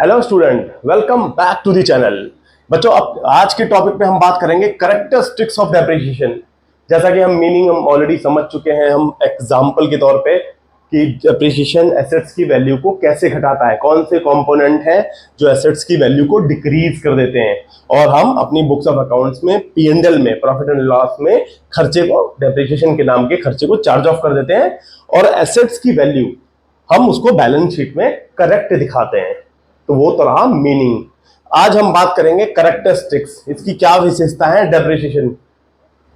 Hello student, welcome back to the channel. बच्चों, अब आज के टॉपिक पे हम बात करेंगे कैरेक्टरिस्टिक्स ऑफ डेप्रिसिएशन। जैसा कि हम मीनिंग हम ऑलरेडी समझ चुके हैं, हम एग्जांपल के तौर पे कि डेप्रिसिएशन एसेट्स की वैल्यू को कैसे घटाता है, कौन से कंपोनेंट हैं जो एसेट्स की वैल्यू को डिक्रीज कर देते हैं। और हम अपनी बुक्स ऑफ अकाउंट्स में P&L में, प्रॉफिट एंड लॉस में, खर्चे को, डेप्रिसिएशन के नाम के खर्चे को चार्ज ऑफ कर देते हैं और एसेट्स की वैल्यू हम उसको बैलेंस शीट में करेक्ट दिखाते हैं। तो वो तो रहा मीनिंग। आज हम बात करेंगे कैरेक्टरिस्टिक्स, इसकी क्या विशेषता है। डेप्रिसिएशन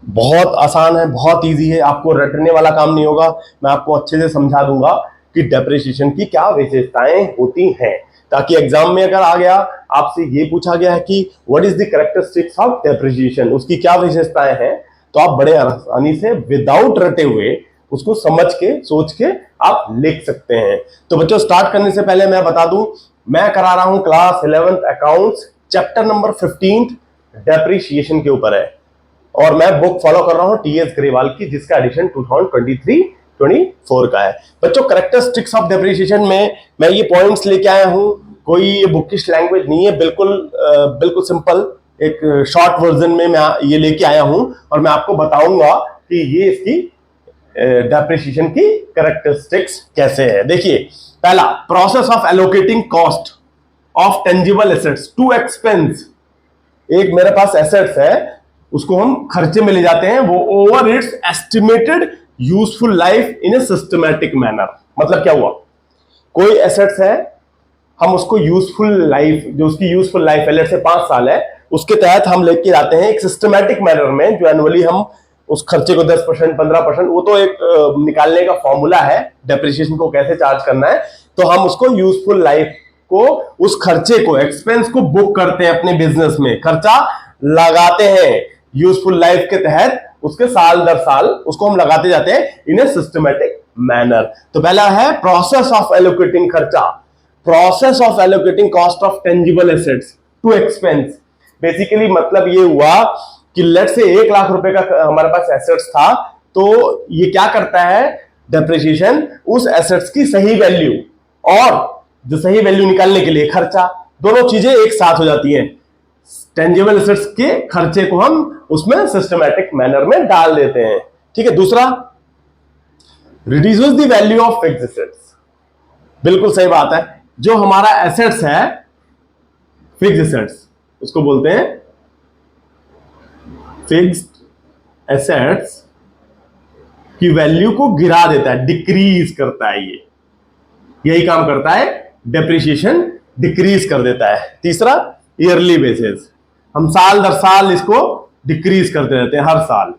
बहुत आसान है, बहुत इजी है, आपको रटने वाला काम नहीं होगा। मैं आपको अच्छे से समझा दूंगा कि डेप्रिसिएशन की क्या विशेषताएं होती हैं, ताकि एग्जाम में अगर आ गया, आपसे ये पूछा गया है कि what is the characteristics of depreciation, उसकी क्या विशेषताएं हैं, तो आप बड़े आसानी से विदाउट रटे हुए उसको समझ के, सोच के आप लिख सकते हैं। तो बच्चों, स्टार्ट करने से पहले मैं बता दूं, मैं करा रहा हूं class 11th accounts, chapter number 15 depreciation के ऊपर है, और मैं बुक फॉलो कर रहा हूं TS ग्रेवाल की, जिसका एडिशन 2023-24 का है। बच्चों, कैरेक्टरिस्टिक्स ऑफ डेप्रिसिएशन में मैं ये पॉइंट्स लेके आया हूं, कोई बुकिश लैंग्वेज नहीं है, बिल्कुल सिंपल एक शॉर्ट वर्जन में मैं ये लेके आया हूं, और मैं आपको बताऊंगा कि ये इसकी डेप्रिसिएशन की कैरेक्टरिस्टिक्स कैसे है। देखिए, पहला, process of allocating cost of tangible assets to expense. एक मेरे पास एसेट्स है, उसको हम खर्चे में ले जाते हैं, वो over it's estimated useful life in A systematic manner. मतलब क्या हुआ, कोई एसेट्स है, हम उसको यूजफुल लाइफ, जो उसकी यूजफुल लाइफ है, लेट से 5 साल है, उसके तहत हम लेके जाते हैं एक सिस्टमैटिक मैनर में, जो एनुअली हम उस खर्चे को 10%, 15%, वो तो एक निकालने का फॉर्मूला है डेप्रिसिएशन को कैसे चार्ज करना है। तो हम उसको यूजफुल लाइफ को, उस खर्चे को, एक्सपेंस को बुक करते हैं अपने बिजनेस में, खर्चा लगाते हैं यूजफुल लाइफ के तहत, उसके साल दर साल उसको हम लगाते जाते हैं इन ए सिस्टमैटिक मैनर। तो पहला है प्रोसेस ऑफ एलोकेटिंग खर्चा, process of allocating cost of tangible assets to expense. Basically मतलब ये हुआ कि लेट से 1 लाख रुपए का हमारे पास एसेट्स था, तो ये क्या करता है डेप्रिसिएशन, उस एसेट्स की सही वैल्यू और जो सही वैल्यू निकालने के लिए खर्चा, दोनों चीजें एक साथ हो जाती हैं। टेंजिबल एसेट्स के खर्चे को हम उसमें सिस्टमैटिक मैनर में डाल देते हैं। ठीक है। दूसरा, reduces the value of fixed assets. बिल्कुल सही बात है, जो हमारा एसेट्स है, फिक्स्ड एसेट्स, उसको बोलते हैं फिक्स्ड एसेट्स की वैल्यू को गिरा देता है, डिक्रीज करता है। ये यही काम करता है डेप्रिसिएशन, डिक्रीज कर देता है। तीसरा, ईयरली बेसिस, हम साल दर साल इसको डिक्रीज करते रहते हैं हर साल।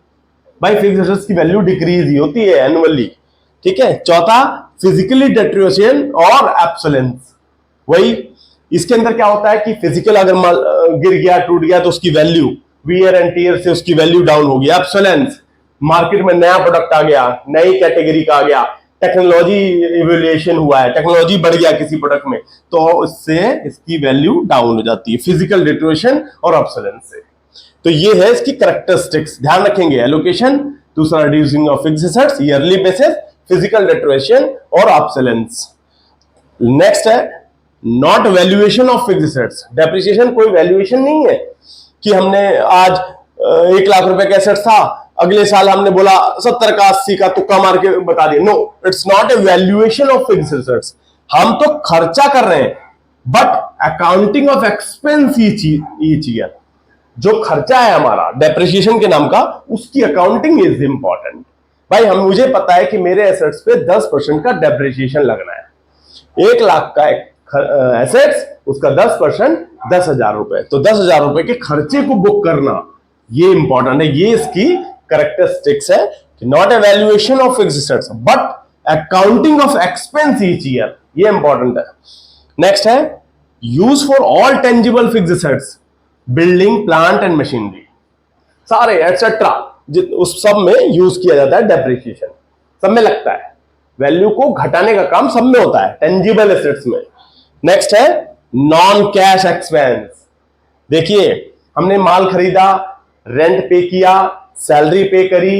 भाई, फिक्स्ड एसेट्स की वैल्यू डिक्रीज ही होती है एनुअली। ठीक है। चौथा, फिजिकली डेट्रिएशन और एब्सोलेंस। वही, इसके अंदर क्या होता है कि फिजिकल अगर गिर गया, टूट गया, तो उसकी वैल्यू वियर एंड टीयर से उसकी वैल्यू डाउन होगी। एब्सोलेंस, मार्केट में नया प्रोडक्ट आ गया, नई कैटेगरी का आ गया, टेक्नोलॉजी इवोल्यूशन हुआ है, टेक्नोलॉजी बढ़ गया किसी प्रोडक्ट में, तो उससे इसकी वैल्यू डाउन हो जाती है, फिजिकल डिट्रिएशन और ऑब्सोलेंस से। तो ये है इसकी कैरेक्टरिस्टिक्स, ध्यान रखेंगे। एलोकेशन, दूसरा reducing of fixed assets, yearly basis, physical deterioration और ऑब्सोलेंस। नेक्स्ट है not valuation of fixed assets. Depreciation कोई वैल्यूएशन नहीं है कि हमने आज 1 लाख रुपए का एसेट था, अगले साल हमने बोला 70 का 80 का तुक्का मार के बता दिया। No, it's not a valuation of fixed assets. हम तो खर्चा कर रहे हैं, but accounting of expense each year, जो खर्चा है हमारा डेप्रिसिएशन के नाम का, उसकी अकाउंटिंग इज इंपॉर्टेंट। भाई, मुझे पता है कि मेरे एसेट्स पे 10% का डेप्रिसिएशन लगना है। 1 लाख का एसेट्स, उसका 10% 10,000 रुपए, तो 10,000 रुपए के खर्चे को बुक करना, ये इंपॉर्टेंट है। ये इसकी कैरेक्टरिस्टिक्स है कि not a valuation of fixed assets but accounting of expense each year, ये इंपॉर्टेंट है। नेक्स्ट है use for all tangible fixed assets, building, plant and machinery, सारे एटसेट्रा, उस सब में यूज किया जाता है डेप्रिसिएशन, सब में लगता है। वैल्यू को घटाने का काम सब में होता है टेंजिबल एसेट्स में। नेक्स्ट है नॉन कैश एक्सपेंस। देखिए, हमने माल खरीदा, रेंट पे किया, सैलरी पे करी,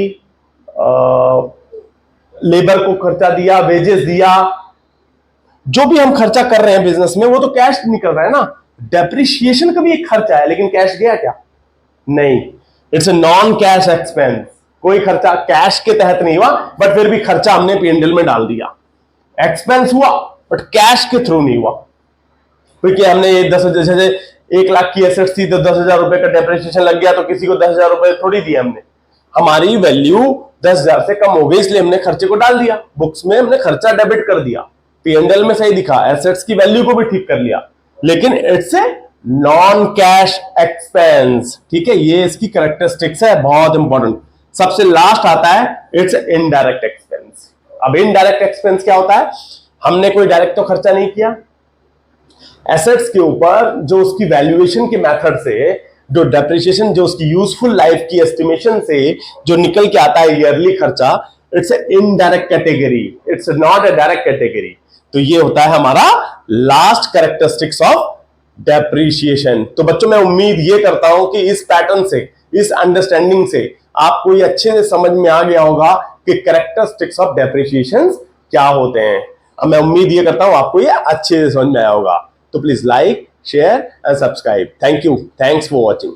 लेबर को खर्चा दिया, वेजेस दिया, जो भी हम खर्चा कर रहे हैं बिजनेस में वो तो कैश निकल रहा है ना। डेप्रिशिएशन का भी एक खर्चा है, लेकिन कैश गया क्या? नहीं, it's a non cash expense. कोई खर्चा कैश के तहत नहीं हुआ, बट फिर भी खर्चा हमने P&L में डाल दिया। एक्सपेंस हुआ बट कैश के थ्रू नहीं हुआ, क्योंकि हमने ये 10,000, जैसे 1 लाख की एसेट्स थी तो 10,000 रुपए का डेप्रिसिएशन लग गया, तो किसी को 10,000 रुपए थोड़ी दिए हमने। हमारी वैल्यू 10,000 से कम हो गई, इसलिए हमने खर्चे को डाल दिया बुक्स में, हमने खर्चा डेबिट कर दिया। P&L में सही दिखा, एसेट्स की वैल्यू को भी ठीक कर लिया, लेकिन it's a non cash expense. ठीक है, ये इसकी कैरेक्टरिस्टिक्स है, बहुत इंपॉर्टेंट। सबसे लास्ट आता है इट्स इनडायरेक्ट एक्सपेंस। अब इनडायरेक्ट एक्सपेंस क्या होता है? हमने कोई डायरेक्ट तो खर्चा नहीं किया, एसेट्स के ऊपर जो उसकी वैल्यूएशन के मेथड से जो डेप्रिसिएशन, जो उसकी यूजफुल लाइफ की एस्टिमेशन से जो निकल के आता है ईयरली खर्चा, it's indirect category, it's not A direct category. तो ये होता है हमारा लास्ट कैरेक्टरिस्टिक्स ऑफ डेप्रिसिएशन। तो बच्चों, मैं उम्मीद ये करता हूं कि इस पैटर्न से, इस अंडरस्टैंडिंग से आपको ये अच्छे से समझ में आ गया होगा कि कैरेक्टरिस्टिक्स ऑफ डेप्रिसिएशन क्या होते हैं। अब मैं उम्मीद ये करता हूं आपको ये अच्छे से समझ में आया होगा। तो please like, share and subscribe. Thank you, thanks for watching.